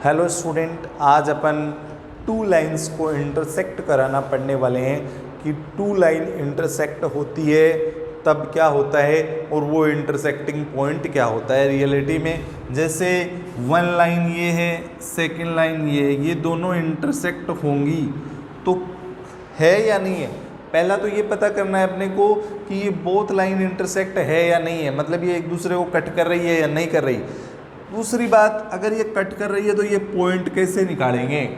Hello student, आज अपन two lines को intersect कराना पढ़ने वाले हैं कि टू लाइन इंटरसेक्ट होती है तब क्या होता है और वो इंटरसेक्टिंग पॉइंट क्या होता है रियलिटी में। जैसे वन लाइन ये है, सेकंड लाइन ये है, ये दोनों इंटरसेक्ट होंगी तो है या नहीं है। पहला तो ये पता करना है अपने को कि ये बोथ लाइन इंटरसेक्ट है या नहीं है, मतलब ये एक दूसरे को कट कर रही है या नहीं कर रही। दूसरी बात, अगर ये कट कर रही है तो ये पॉइंट कैसे निकालेंगे।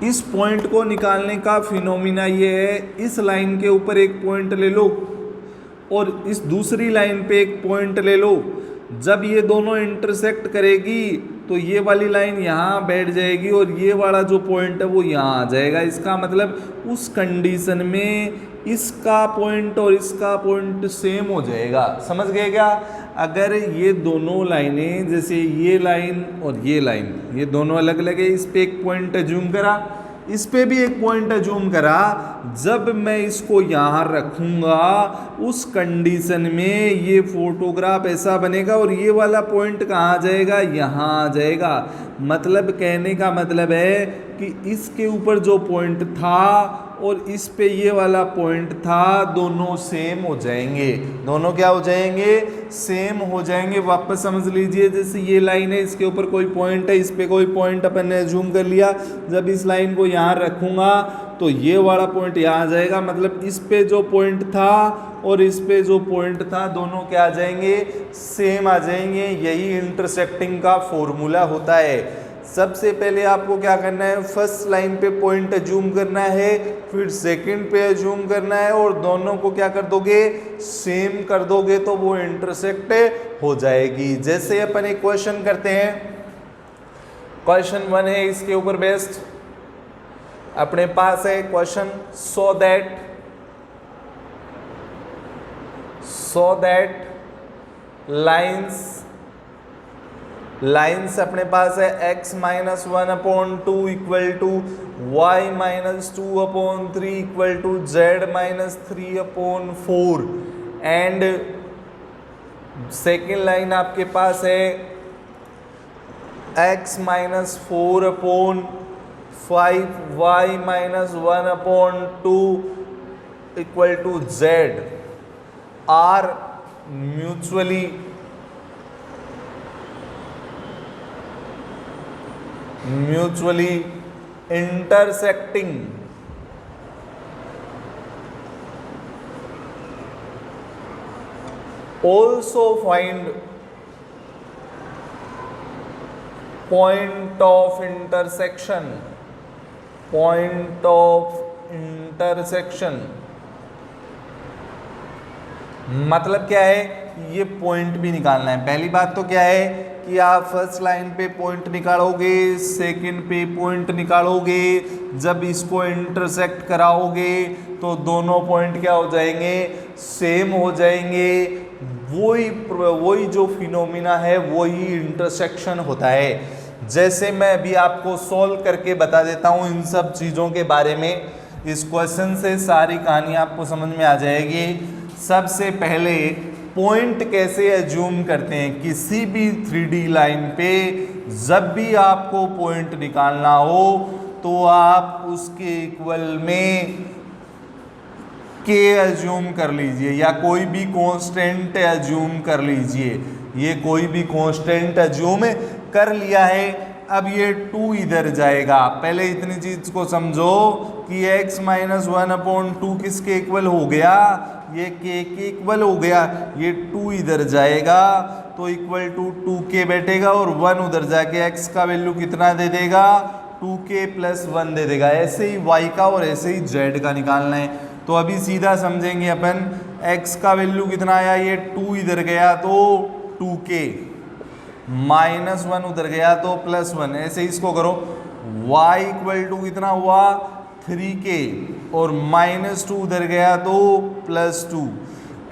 इस पॉइंट को निकालने का फिनोमिना ये है, इस लाइन के ऊपर एक पॉइंट ले लो और इस दूसरी लाइन पे एक पॉइंट ले लो। जब ये दोनों इंटरसेक्ट करेगी तो ये वाली लाइन यहाँ बैठ जाएगी और ये वाला जो पॉइंट है वो यहाँ आ जाएगा। इसका मतलब उस कंडीशन में इसका पॉइंट और इसका पॉइंट सेम हो जाएगा। समझ गए क्या। अगर ये दोनों लाइनें, जैसे ये लाइन और ये लाइन, ये दोनों अलग अलग है, इस पे एक पॉइंट एज्यूम करा, इस पे भी एक पॉइंट एज्यूम करा, जब मैं इसको यहाँ रखूँगा उस कंडीशन में ये फोटोग्राफ ऐसा बनेगा और ये वाला पॉइंट कहाँ आ जाएगा, यहाँ आ जाएगा। मतलब कहने का मतलब है कि इसके ऊपर जो पॉइंट था और इस पे ये वाला पॉइंट था, दोनों सेम हो जाएंगे। दोनों क्या हो जाएंगे, सेम हो जाएंगे। वापस समझ लीजिए, जैसे ये लाइन है, इसके ऊपर कोई पॉइंट है, इस पे कोई पॉइंट अपन ने जूम कर लिया। जब इस लाइन को यहाँ रखूँगा तो ये वाला पॉइंट यहाँ आ जाएगा। मतलब इस पे जो पॉइंट था और इस पे जो पॉइंट था, दोनों क्या आ जाएंगे, सेम आ जाएंगे। यही इंटरसेक्टिंग का फॉर्मूला होता है। सबसे पहले आपको क्या करना है, फर्स्ट लाइन पे पॉइंट एज्यूम करना है, फिर सेकंड पे एज्यूम करना है और दोनों को क्या कर दोगे, सेम कर दोगे तो वो इंटरसेक्ट हो जाएगी। जैसे अपन एक क्वेश्चन करते हैं, क्वेश्चन 1 है इसके ऊपर बेस्ड अपने पास है क्वेश्चन, सो दैट लाइन्स अपने पास है x minus 1/2 equal to y minus 2/3 equal to z minus 3/4 and second line आपके पास है x minus 4/5 y minus 1/2 equal to z are mutually intersecting also find point of intersection मतलब क्या है, ये पॉइंट भी निकालना है। पहली बात तो क्या है कि आप फर्स्ट लाइन पे पॉइंट निकालोगे, सेकंड पे पॉइंट निकालोगे, जब इसको इंटरसेक्ट कराओगे तो दोनों पॉइंट क्या हो जाएंगे, सेम हो जाएंगे। वही जो फिनोमिना है वही इंटरसेक्शन होता है। जैसे मैं अभी आपको सॉल्व करके बता देता हूँ इन सब चीज़ों के बारे में। इस क्वेश्चन से सारी कहानी आपको समझ में आ जाएगी। सबसे पहले पॉइंट कैसे एज्यूम करते हैं किसी भी 3D लाइन पे। जब भी आपको पॉइंट निकालना हो तो आप उसके इक्वल में के एज्यूम कर लीजिए या कोई भी कांस्टेंट एज्यूम कर लीजिए। ये कोई भी कांस्टेंट एज्यूम कर लिया है। अब ये 2 इधर जाएगा। पहले इतनी चीज को समझो कि x माइनस 1/2 किसके इक्वल हो गया, ये k के इक्वल हो गया। ये 2 इधर जाएगा तो इक्वल टू 2k बैठेगा और 1 उधर जाके x का वैल्यू कितना दे देगा, 2k प्लस 1 दे देगा। ऐसे ही y का और ऐसे ही z का निकालना है। तो अभी सीधा समझेंगे अपन, x का वैल्यू कितना आया, ये 2 इधर गया तो 2k, माइनस 1 उधर गया तो प्लस 1। ऐसे इसको करो, y इक्वल टू कितना हुआ 3k और माइनस 2 उधर गया तो प्लस 2।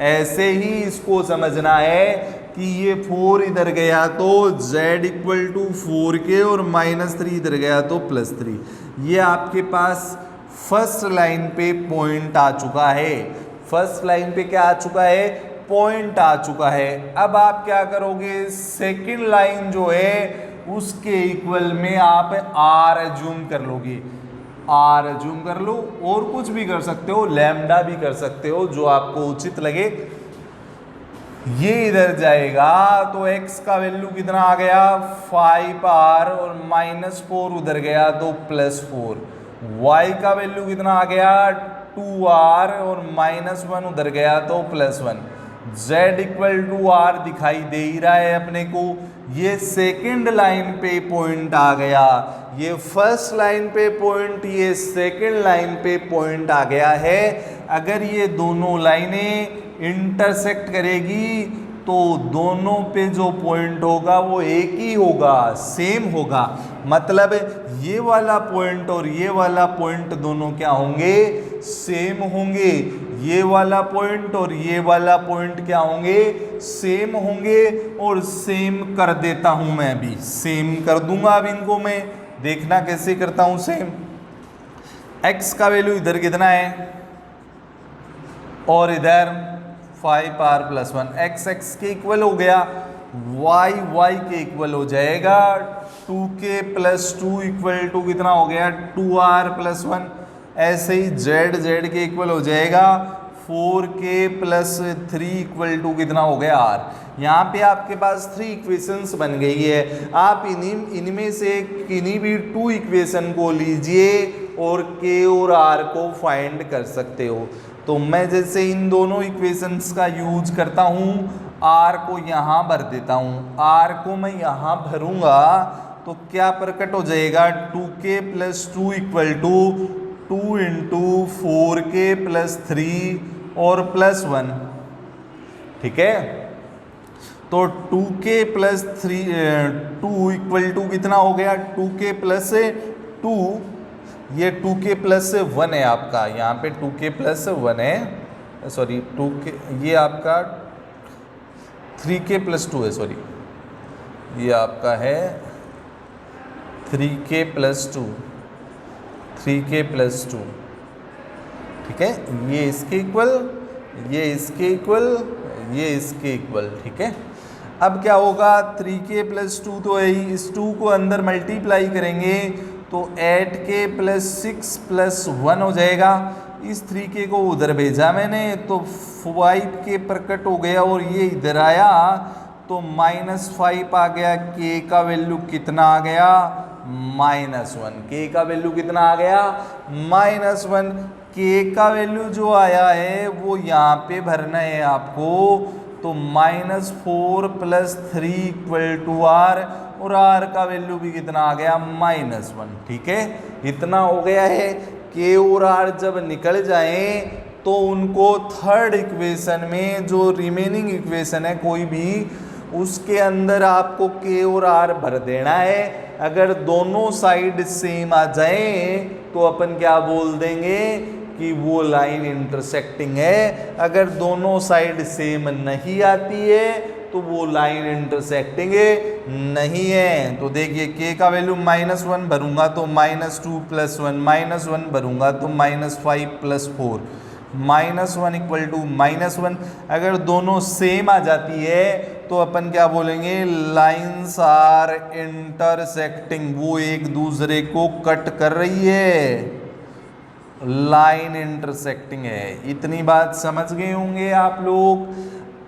ऐसे ही इसको समझना है कि ये 4 इधर गया तो z इक्वल टू 4k और माइनस 3 इधर गया तो प्लस 3। ये आपके पास फर्स्ट लाइन पे पॉइंट आ चुका है। फर्स्ट लाइन पे क्या आ चुका है, पॉइंट आ चुका है। अब आप क्या करोगे, सेकंड लाइन जो है उसके इक्वल में आप आर एज्यूम कर लोगे, आर एज्यूम कर लो, और कुछ भी कर सकते हो, लैम्डा भी कर सकते हो, जो आपको उचित लगे। ये इधर जाएगा तो x का वैल्यू कितना आ गया 5r, और -4 उधर गया तो +4। y का वैल्यू कितना आ गया 2r, और -1 उधर गया तो +1। z इक्वल टू r दिखाई दे ही रहा है अपने को। ये सेकंड लाइन पे पॉइंट आ गया, ये फर्स्ट लाइन पे पॉइंट, ये सेकंड लाइन पे पॉइंट आ गया है। अगर ये दोनों लाइनें इंटरसेक्ट करेगी तो दोनों पे जो पॉइंट होगा वो एक ही होगा, सेम होगा। मतलब ये वाला पॉइंट और ये वाला पॉइंट दोनों क्या होंगे, सेम होंगे। ये वाला पॉइंट और ये वाला पॉइंट क्या होंगे, सेम होंगे। और सेम कर देता हूं, मैं भी सेम कर दूंगा अब इनको मैं। देखना कैसे करता हूं सेम। x का वैल्यू इधर कितना है और इधर 5r + 1, x के इक्वल हो गया, y के इक्वल हो जाएगा 2k + 2 इक्वल टू कितना हो गया 2r + 1। ऐसे ही z के इक्वल हो जाएगा 4k + 3 इक्वल टू कितना हो गया r। यहाँ पे आपके पास 3 इक्वेशंस बन गई है। आप इनमें से किन्हीं भी 2 इक्वेशन को लीजिए और k और r को फाइंड कर सकते हो। तो मैं जैसे इन दोनों इक्वेशंस का यूज करता हूँ, r को यहाँ भर देता हूँ, r को मैं यहाँ भरूंगा तो क्या प्रकट हो जाएगा 2k + 2 इक्वल टू 2 × 4k + 3 और +1। ठीक है, तो 2k + 2 इक्वल टू कितना हो गया 2k + 2, ये 2k + 1 है आपका, यहाँ पे 2k + 1 है, सॉरी 2k, ये आपका 3k + 2 है, सॉरी ये आपका है 3k + 2, 3k + 2। ठीक है, ये इसके इक्वल, ये इसके इक्वल, ये इसके इक्वल। ठीक है, अब क्या होगा 3k + 2 तो है ही, इस 2 को अंदर मल्टीप्लाई करेंगे तो 8k + 6 + 1 हो जाएगा। इस 3k को उधर भेजा मैंने तो 5k प्रकट हो गया, और ये इधर आया तो -5 आ गया। k का वैल्यू कितना आ गया -1, k का वैल्यू कितना आ गया -1। k का वैल्यू जो आया है वो यहाँ पे भरना है आपको, तो -4 + 3 इक्वल टू r, और r का वैल्यू भी कितना आ गया -1। ठीक है, इतना हो गया है। k और r जब निकल जाए तो उनको थर्ड इक्वेशन में, जो रिमेनिंग इक्वेशन है कोई भी, उसके अंदर आपको k और r भर देना है। अगर दोनों साइड सेम आ जाए तो अपन क्या बोल देंगे कि वो लाइन इंटरसेक्टिंग है। अगर दोनों साइड सेम नहीं आती है तो वो लाइन इंटरसेक्टिंग नहीं है। तो देखिए k का वैल्यू -1 भरूंगा तो -2 + 1, -1 भरूंगा तो -5 + 4, -1 इक्वल टू -1। अगर दोनों सेम आ जाती है तो अपन क्या बोलेंगे, लाइंस आर इंटरसेक्टिंग, वो एक दूसरे को कट कर रही है, लाइन इंटरसेक्टिंग है। इतनी बात समझ गए होंगे आप लोग।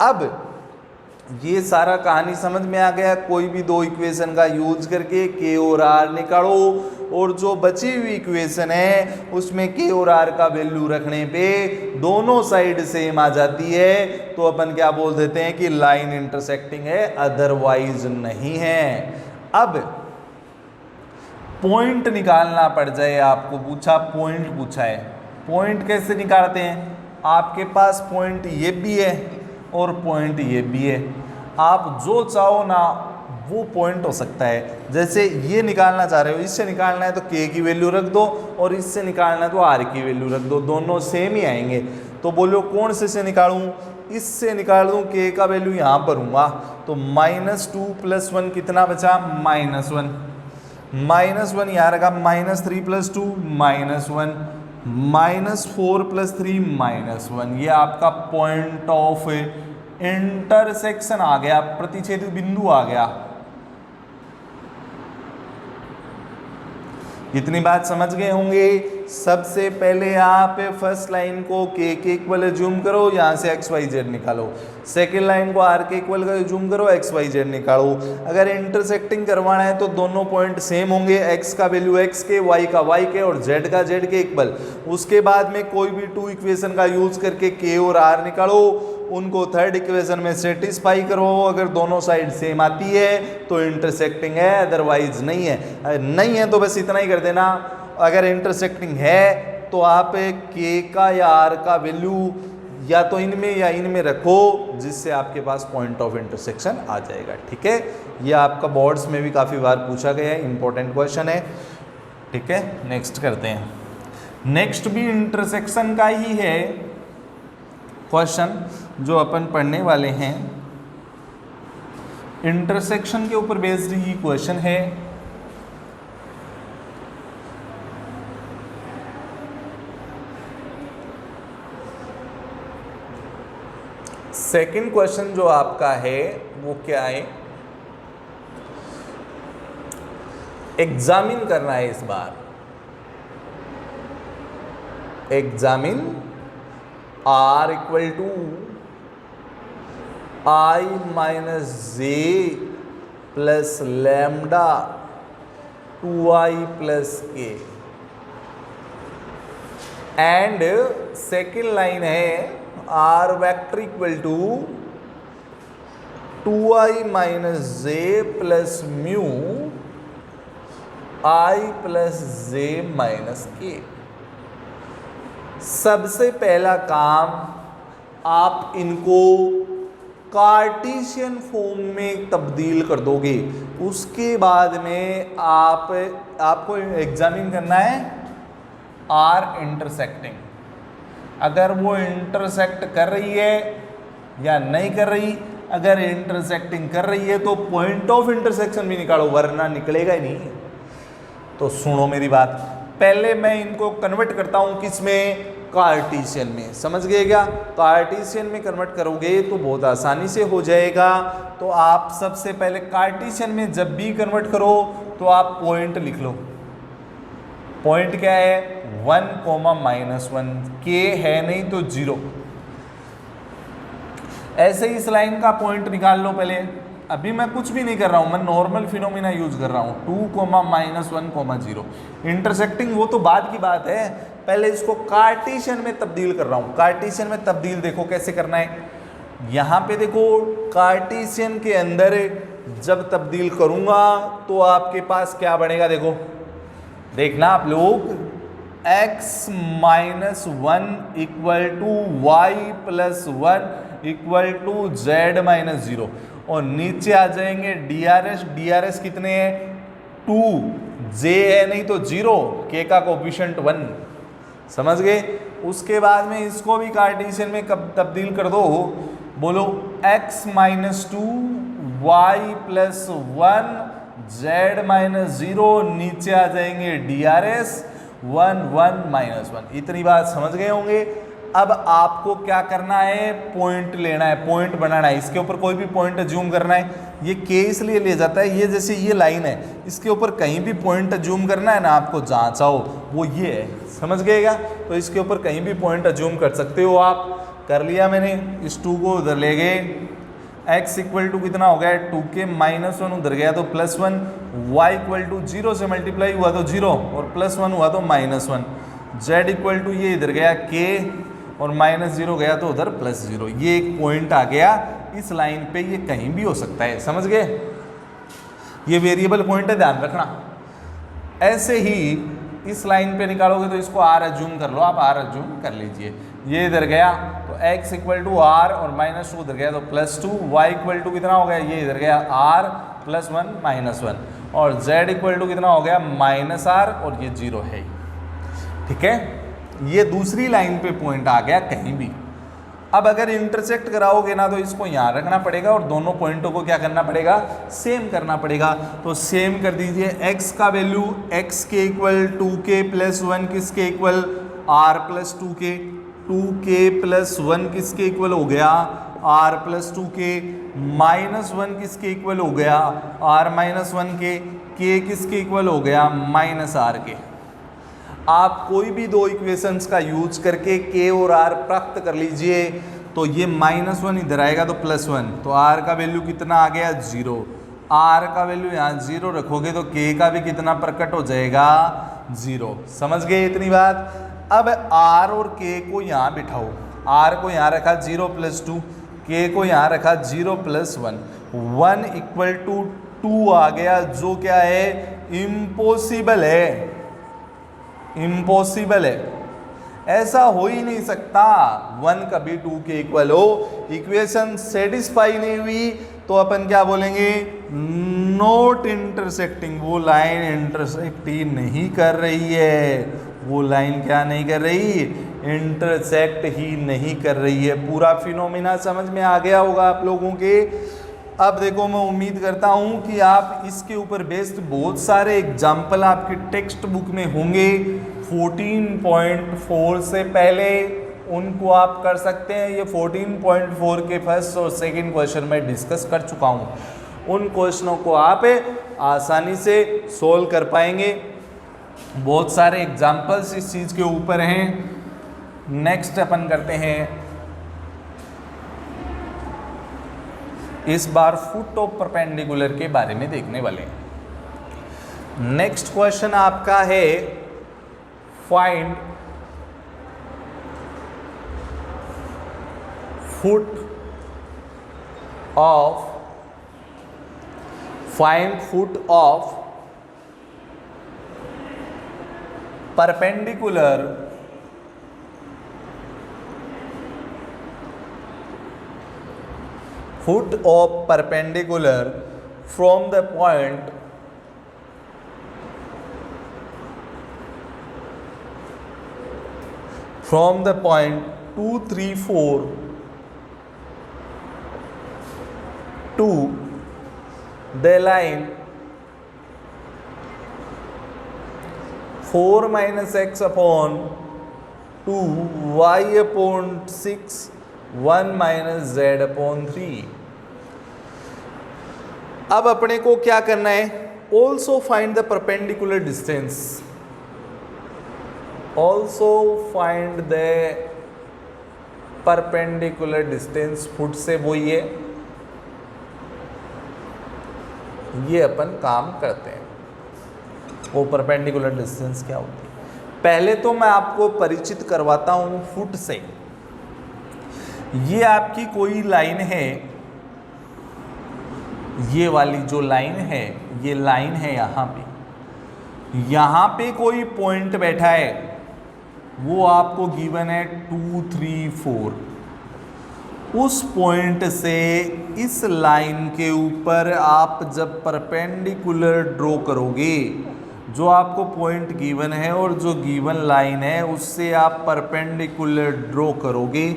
अब ये सारा कहानी समझ में आ गया। कोई भी 2 इक्वेशन का यूज करके k और r निकालो, और जो बची हुई इक्वेशन है उसमें k और r का वैल्यू रखने पे दोनों साइड सेम आ जाती है, तो अपन क्या बोल देते हैं कि लाइन इंटरसेक्टिंग है, अदरवाइज नहीं है। अब पॉइंट निकालना पड़ जाए आपको, पॉइंट पूछा है। पॉइंट कैसे निकालते हैं, आपके पास पॉइंट ये भी है और पॉइंट ये भी है, आप जो चाहो ना वो पॉइंट हो सकता है। जैसे ये निकालना चाह रहे हो, इससे निकालना है तो k की वैल्यू रख दो, और इससे निकालना है तो r की वैल्यू रख दो, दोनों सेम ही आएंगे। तो बोलो कौन से निकालूं, इससे निकाल दूं, k का वैल्यू यहाँ पर हूँगा तो -2 + 1 कितना बचा -1, -1 यहाँ रखा, -3 + 2 -1, -4 + 3 -1। ये आपका पॉइंट ऑफ इंटरसेक्शन आ गया, प्रतिच्छेद बिंदु आ गया। इतनी बात समझ गए होंगे। सबसे पहले आप फर्स्ट लाइन को के इक्वल एज्यूम करो, यहाँ से एक्स वाई जेड निकालो। सेकेंड लाइन को आर के इक्वल एज्यूम करो, एक्स वाई जेड निकालो। अगर इंटरसेक्टिंग करवाना है तो दोनों पॉइंट सेम होंगे, एक्स का वैल्यू एक्स के, वाई का वाई के और जेड का जेड के इक्वल। उसके बाद में कोई भी टू इक्वेशन का यूज करके के और आर निकालो, उनको थर्ड इक्वेशन में सेटिस्फाई करो। अगर दोनों साइड सेम आती है तो इंटरसेक्टिंग है, अदरवाइज नहीं है। अगर नहीं है तो बस इतना ही कर देना। अगर इंटरसेक्टिंग है तो आप के का या आर का वैल्यू या तो इनमें या इनमें रखो, जिससे आपके पास पॉइंट ऑफ इंटरसेक्शन आ जाएगा। ठीक है, ये आपका बोर्ड्स में भी काफ़ी बार पूछा गया है, इंपॉर्टेंट क्वेश्चन है। ठीक है, नेक्स्ट करते हैं। नेक्स्ट भी इंटरसेक्शन का ही है क्वेश्चन जो अपन पढ़ने वाले हैं। इंटरसेक्शन के ऊपर बेस्ड ही क्वेश्चन है। सेकंड क्वेश्चन जो आपका है वो क्या है, एग्जामिन करना है इस बार। Examine r equal to i minus j plus lambda 2i plus k, and second line है r vector equal to 2i minus j plus mu i plus j minus k. सबसे पहला काम, आप इनको कार्टेशियन फॉर्म में तब्दील कर दोगे। उसके बाद में आपको एग्जामिन करना है आर इंटरसेक्टिंग। अगर वो इंटरसेक्ट कर रही है या नहीं कर रही। अगर इंटरसेक्टिंग कर रही है तो पॉइंट ऑफ इंटरसेक्शन भी निकालो, वरना निकलेगा ही नहीं। तो सुनो मेरी बात, पहले मैं इनको कन्वर्ट करता हूं किसमें, कार्टेशियन में। समझ गए क्या? कार्टेशियन में कन्वर्ट करोगे तो बहुत आसानी से हो जाएगा। तो आप सबसे पहले कार्टेशियन में जब भी कन्वर्ट करो तो आप पॉइंट लिख लो। पॉइंट क्या है, 1, -1, के है नहीं तो 0। ऐसे ही इस लाइन का पॉइंट निकाल लो पहले। अभी मैं कुछ भी नहीं कर रहा हूं, मैं नॉर्मल फिनोमिना यूज कर रहा हूं। 2, -1, 0 इंटरसेक्टिंग वो तो बाद की बात है, पहले इसको कार्टेशियन में तब्दील कर रहा हूं। कार्टेशियन में तब्दील देखो कैसे करना है। यहां पे देखो, कार्टेशियन के अंदर जब तब्दील करूंगा तो आपके पास क्या बनेगा, देखो देखना आप लोग, x -1 equal to y plus 1 equal to z minus 0, और नीचे आ जाएंगे DRS कितने हैं, 2, J है नहीं तो 0, K का कोफिशिएंट 1। समझ गए? उसके बाद में इसको भी कार्टेशियन में कब तब्दील कर दो, बोलो x -2 y plus 1 z minus 0, नीचे आ जाएंगे DRS 1, 1, -1। इतनी बात समझ गए होंगे। अब आपको क्या करना है, पॉइंट लेना है, पॉइंट बनाना है। इसके ऊपर कोई भी पॉइंट अज्यूम करना है। ये के इसलिए ले जाता है, ये जैसे ये लाइन है, इसके ऊपर कहीं भी पॉइंट अज्यूम करना है ना आपको, जहाँ चाहो वो ये है। समझ गए क्या? तो इसके ऊपर कहीं भी पॉइंट अज्यूम कर सकते हो आप। कर लिया मैंने, इस 2 को उधर ले गए, x इक्वल टू कितना हो गया, 2k -1 उधर गया तो +1, y इक्वल टू 0 से मल्टीप्लाई हुआ तो 0 और +1 हुआ तो -1, z इक्वल टू ये इधर गया k और -0 गया तो उधर +0। ये एक पॉइंट आ गया इस लाइन पे, ये कहीं भी हो सकता है। समझ गए? ये वेरिएबल पॉइंट है, ध्यान रखना। ऐसे ही इस लाइन पे निकालोगे तो इसको r अज्यूम कर लो, आप r अज्यूम कर लीजिए। ये इधर गया तो x इक्वल टू r और -2 उधर गया तो +2, y इक्वल टू कितना हो गया, ये इधर गया r +1 -1, और z इक्वल टू कितना हो गया -r, और ये 0 है। ठीक है, ये दूसरी लाइन पे पॉइंट आ गया कहीं भी। अब अगर इंटरसेक्ट कराओगे ना तो इसको यहाँ रखना पड़ेगा और दोनों पॉइंटों को क्या करना पड़ेगा, सेम करना पड़ेगा। तो सेम कर दीजिए, x का वैल्यू x के इक्वल 2k प्लस 1 किसके equal, r plus 2k, 2k plus 1 किसके इक्वल हो गया, r प्लस 2k, -1 किसके इक्वल हो गया, r -1 के, के किसके इक्वल हो गया, माइनस आर के। आप कोई भी दो इक्वेशंस का यूज करके के और आर प्राप्त कर लीजिए। तो ये -1 इधर आएगा तो +1, तो आर का वैल्यू कितना आ गया, 0। आर का वैल्यू यहाँ 0 रखोगे तो के का भी कितना प्रकट हो जाएगा, 0। समझ गए इतनी बात। अब आर और के को यहाँ बिठाओ। आर को यहाँ रखा 0 + 2, के को यहाँ रखा 0 + 1, 1 = 2 आ गया, जो क्या है, इम्पॉसिबल है, इम्पॉसिबल है, ऐसा हो ही नहीं सकता 1 कभी 2 के इक्वल हो। इक्वेशन सेटिस्फाई नहीं हुई तो अपन क्या बोलेंगे, नॉट इंटरसेक्टिंग, वो लाइन इंटरसेक्ट ही नहीं कर रही है, वो लाइन क्या नहीं कर रही, इंटरसेक्ट ही नहीं कर रही है। पूरा फिनोमिना समझ में आ गया होगा आप लोगों के। अब देखो, मैं उम्मीद करता हूँ कि आप इसके ऊपर बेस्ड बहुत सारे एग्जाम्पल आपकी टेक्स्ट बुक में होंगे। 14.4 से पहले उनको आप कर सकते हैं। ये 14.4 के फर्स्ट और सेकंड क्वेश्चन में डिस्कस कर चुका हूँ। उन क्वेश्चनों को आप आसानी से सोल्व कर पाएंगे। बहुत सारे एग्जाम्पल्स इस चीज़ के ऊपर हैं। नेक्स्ट अपन करते हैं, इस बार फुट ऑफ परपेंडिकुलर के बारे में देखने वाले हैं। नेक्स्ट क्वेश्चन आपका है, find foot of perpendicular from the point from the point 2, 3, 4 to the line 4 minus x upon 2 y upon 6 1 minus z upon 3। अब अपने को क्या करना है, also find the perpendicular distance, also find the perpendicular distance. Foot से वो ये अपन काम करते हैं। वो परपेंडिकुलर डिस्टेंस क्या होती है, पहले तो मैं आपको परिचित करवाता हूँ फुट से। ये आपकी कोई लाइन है, ये वाली जो लाइन है, ये लाइन है यहाँ पे कोई पॉइंट बैठा है, वो आपको गिवन है 2, 3, 4। उस पॉइंट से इस लाइन के ऊपर आप जब परपेंडिकुलर ड्रॉ करोगे, जो आपको पॉइंट गिवन है और जो गिवन लाइन है उससे आप परपेंडिकुलर ड्रॉ करोगे,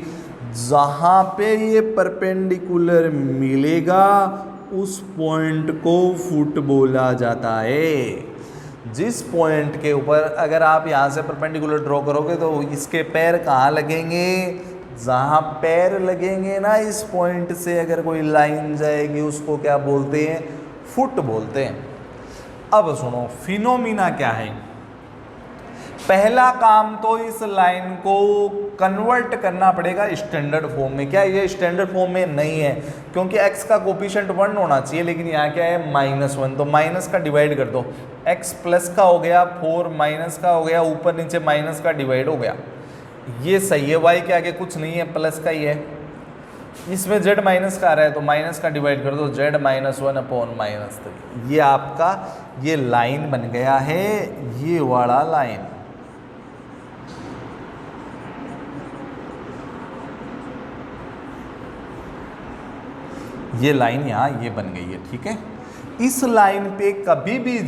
जहाँ पे ये परपेंडिकुलर मिलेगा उस पॉइंट को फुट बोला जाता है। जिस पॉइंट के ऊपर अगर आप यहाँ से परपेंडिकुलर ड्रॉ करोगे तो इसके पैर कहाँ लगेंगे, जहाँ पैर लगेंगे ना इस पॉइंट से अगर कोई लाइन जाएगी उसको क्या बोलते हैं, फुट बोलते हैं। अब सुनो फिनोमिना क्या है। पहला काम तो इस लाइन को कन्वर्ट करना पड़ेगा स्टैंडर्ड फॉर्म में। क्या ये स्टैंडर्ड फॉर्म में नहीं है, क्योंकि x का कोफिशिएंट 1 होना चाहिए, लेकिन यहाँ क्या है -1, तो माइनस का डिवाइड कर दो। x प्लस का हो गया, 4 माइनस का हो गया, ऊपर नीचे माइनस का डिवाइड हो गया। ये सही है, y के आगे कुछ नहीं है, प्लस का ही है। इसमें z माइनस का आ रहा है तो माइनस का डिवाइड कर दो, z -1/-3। ये आपका ये लाइन बन गया है, ये वाला लाइन। ये लाइन यहाँ ये बन गई है, ठीक है। इस लाइन पे कभी भी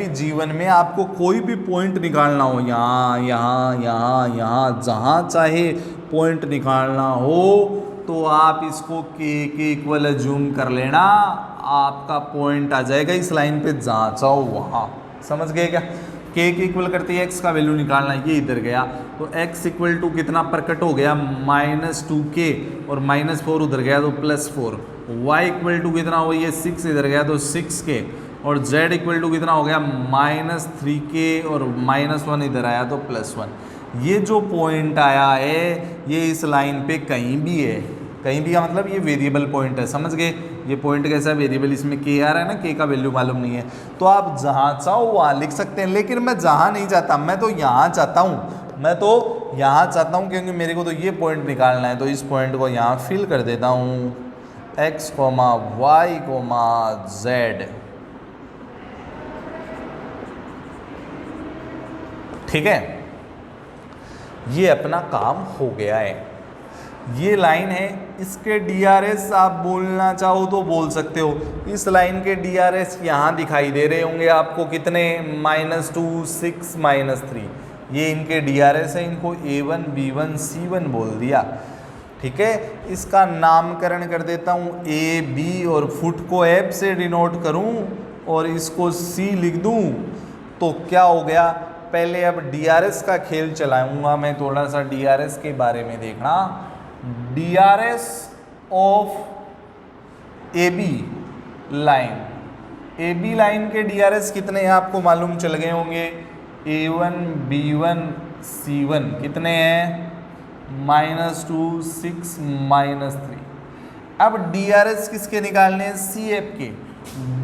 जीवन में आपको कोई भी पॉइंट निकालना हो, यहाँ जहाँ चाहे पॉइंट निकालना हो तो आप इसको के इक्वल जूम कर लेना, आपका पॉइंट आ जाएगा इस लाइन पे, जहाँ चाहो वहाँ। समझ गए क्या। के इक्वल करते ही x का वैल्यू निकालना, ये इधर गया तो x इक्वल टू कितना प्रकट हो गया, -2k, और -4 उधर गया तो +4। y इक्वल टू कितना हो, ये 6 इधर गया तो 6k, और z इक्वल टू कितना हो गया -3k, और -1 इधर आया तो +1। ये जो पॉइंट आया है ये इस लाइन पे कहीं भी है, कहीं भी का मतलब ये वेरिएबल पॉइंट है, समझ गए। ये पॉइंट कैसा वेरिएबल, इसमें k आ रहा है ना, k का वैल्यू मालूम नहीं है, तो आप जहाँ चाहो वहाँ लिख सकते हैं, लेकिन मैं जहाँ नहीं चाहता, मैं तो यहाँ चाहता हूँ, मैं तो यहाँ चाहता हूँ, क्योंकि मेरे को तो ये पॉइंट निकालना है, तो इस पॉइंट को यहाँ फिल कर देता हूँ x, y, z। ठीक है, ये अपना काम हो गया है। ये लाइन है, इसके DRS आप बोलना चाहो तो बोल सकते हो। इस लाइन के DRS यहाँ दिखाई दे रहे होंगे आपको, कितने, -2, 6, -3, ये इनके DRS है। इनको A1, B1, C1 बोल दिया। ठीक है, इसका नामकरण कर देता हूँ A, B, और फुट को F से डिनोट करूँ और इसको C लिख दूँ, तो क्या हो गया। पहले अब DRS का खेल चलाऊंगा मैं, थोड़ा सा DRS के बारे में देखना। DRS of AB line, AB line के DRS कितने हैं आपको मालूम चल गए होंगे। A1, B1, C1 कितने हैं, -2, 6, -3। अब DRS किसके निकालने हैं, CF के।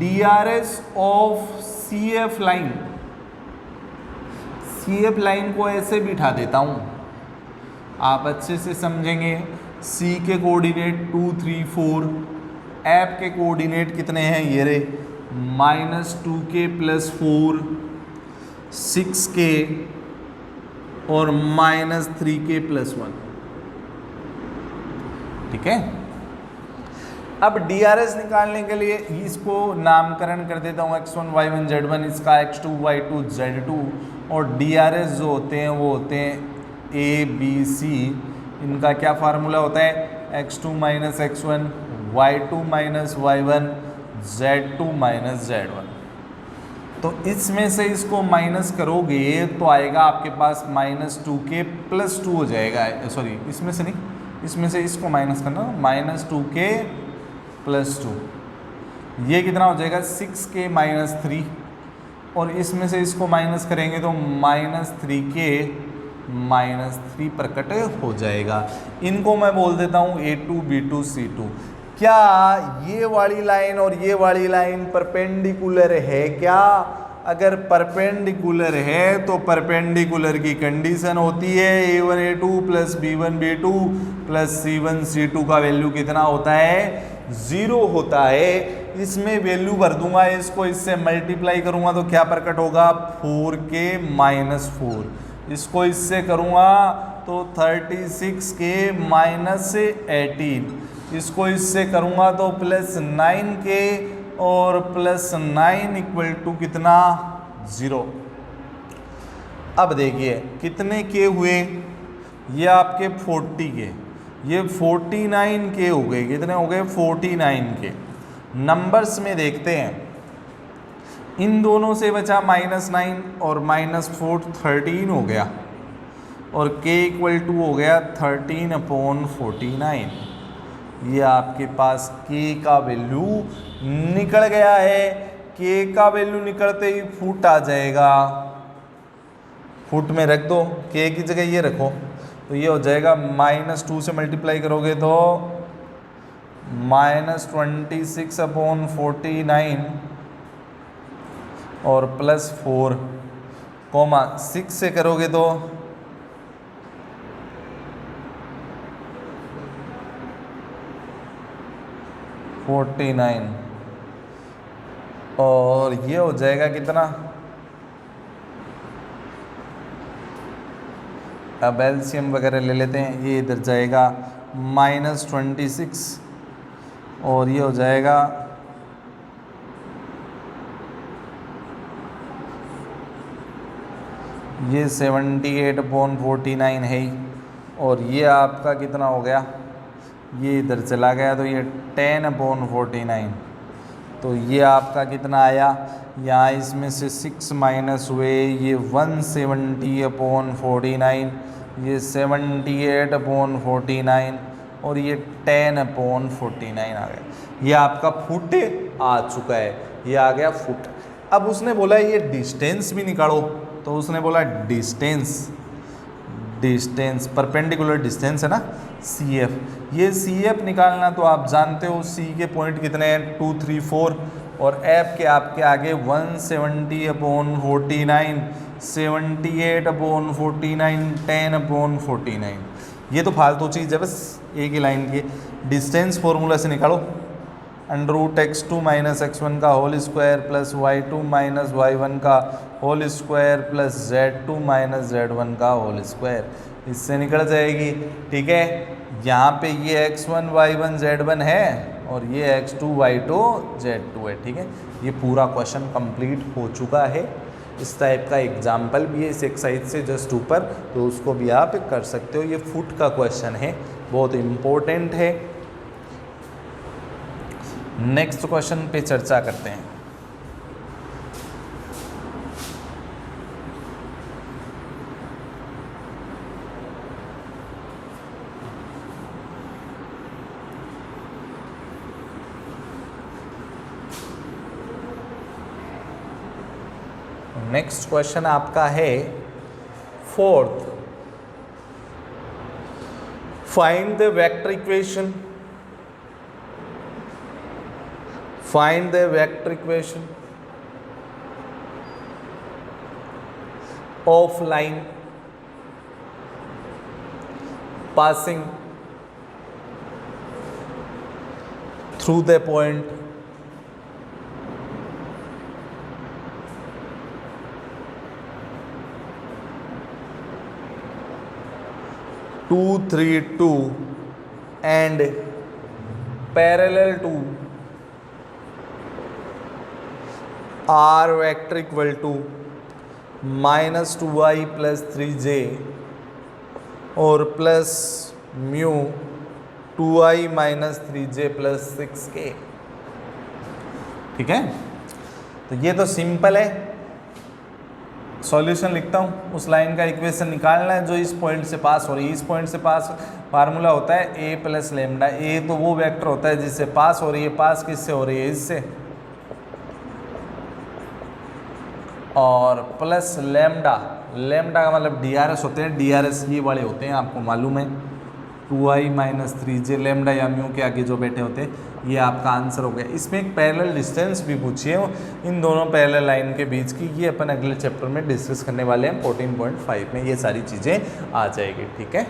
DRS of CF line, CF line को ऐसे बिठा देता हूँ, आप अच्छे से समझेंगे। C के कोऑर्डिनेट 2, 3, 4, F के कोऑर्डिनेट कितने हैं, ये रे, -2k + 4, 6k और -3k + 1। ठीक है, अब DRS निकालने के लिए इसको नामकरण कर देता हूँ x1, y1, z1, इसका x2, y2, z2, और DRS जो होते हैं वो होते हैं A, B, C। इनका क्या फार्मूला होता है, x2 - x1, y2 - y1, z2 - z1। तो इसमें से इसको माइनस करोगे तो आएगा आपके पास -2k + 2 हो जाएगा, सॉरी इसमें से नहीं, इसमें से इसको माइनस करना, -2k + 2, ये कितना हो जाएगा 6k - 3, और इसमें से इसको माइनस करेंगे तो -3k - 3 प्रकट हो जाएगा। इनको मैं बोल देता हूँ A2, B2, C2। क्या ये वाली लाइन और ये वाली लाइन परपेंडिकुलर है क्या? अगर परपेंडिकुलर है तो परपेंडिकुलर की कंडीशन होती है A1 A2 + B1 B2 + C1 C2 का वैल्यू कितना होता है, 0 होता है। इसमें वैल्यू भर दूंगा, इसको इससे मल्टीप्लाई करूंगा तो क्या प्रकट होगा, 4k - 4। इसको इससे करूंगा तो 36k - 18। इसको इससे करूंगा तो +9k और +9 = कितना, 0। अब देखिए कितने के हुए, ये आपके 40 के, ये 49 के हो गए, कितने हो गए, 49 के। नंबर्स में देखते हैं, इन दोनों से बचा -9 और -4, 13 हो गया, और k = हो गया 13/49। ये आपके पास k का वैल्यू निकल गया है। k का वैल्यू निकलते ही फुट आ जाएगा, फुट में रख दो, k की जगह ये रखो, तो ये हो जाएगा -2 से मल्टीप्लाई करोगे तो -26/49 और +4, 6 से करोगे तो 49, और ये हो जाएगा कितना, अब एलसीएम वगैरह ले लेते हैं, ये इधर जाएगा -26 और ये हो जाएगा ये 78/49 है ही, और ये आपका कितना हो गया, ये इधर चला गया तो ये 10/49, तो ये आपका कितना आया, यहाँ इसमें से 6 माइनस हुए, ये 170/49, ये 78/49 और ये 10/49 आ गया। ये आपका फुट आ चुका है, ये आ गया फुट। अब उसने बोला ये डिस्टेंस भी निकालो, तो उसने बोला डिस्टेंस, डिस्टेंस परपेंडिकुलर डिस्टेंस है ना सी एफ, ये सी एफ निकालना तो आप जानते हो सी के पॉइंट कितने हैं 2, 3, 4 और एफ के आपके आगे 170/49, 78/49, 10/49। ये तो फालतू चीज़ है, बस एक ही लाइन की। डिस्टेंस फॉर्मूला से निकालो, √x2 - x1 का whole square plus y2 - y1 का whole square plus z2 - z1 का होल स्क्वायर, इससे निकल जाएगी। ठीक है, यहाँ पे ये x1 y1 z1 है और ये x2 y2 z2 है। ठीक है, ये पूरा क्वेश्चन कंप्लीट हो चुका है। इस टाइप का एग्जाम्पल भी है इस एक्सरसाइज से जस्ट ऊपर, तो उसको भी आप कर सकते हो। ये फुट का क्वेश्चन है, बहुत इम्पोर्टेंट है। नेक्स्ट क्वेश्चन पे चर्चा करते हैं। नेक्स्ट क्वेश्चन आपका है 4th, find the vector equation, find the vector equation of line passing through the point two, 3, 2 and parallel to r vector equal to -2i + 3j और plus mu 2i - 3j + 6k। ठीक है, तो ये तो simple है। Solution लिखता हूँ, उस लाइन का इक्वेशन निकालना है जो इस पॉइंट से पास हो रही है। इस पॉइंट से पास फार्मूला होता है a + लैम्डा। a तो वो वेक्टर होता है जिससे पास हो रही है, पास किससे हो रही है, इससे, और प्लस लैम्डा, लैम्डा का मतलब DRS होते हैं, DRS ये वाले होते हैं, आपको मालूम है 2i - 3j, लैम्डा या म्यू के आगे जो बैठे होते हैं, ये आपका आंसर हो गया। इसमें एक पैरेलल डिस्टेंस भी पूछी है इन दोनों पैरेलल लाइन के बीच की, ये अपन अगले चैप्टर में डिस्कस करने वाले हैं 14.5 में, ये सारी चीज़ें आ जाएगी। ठीक है।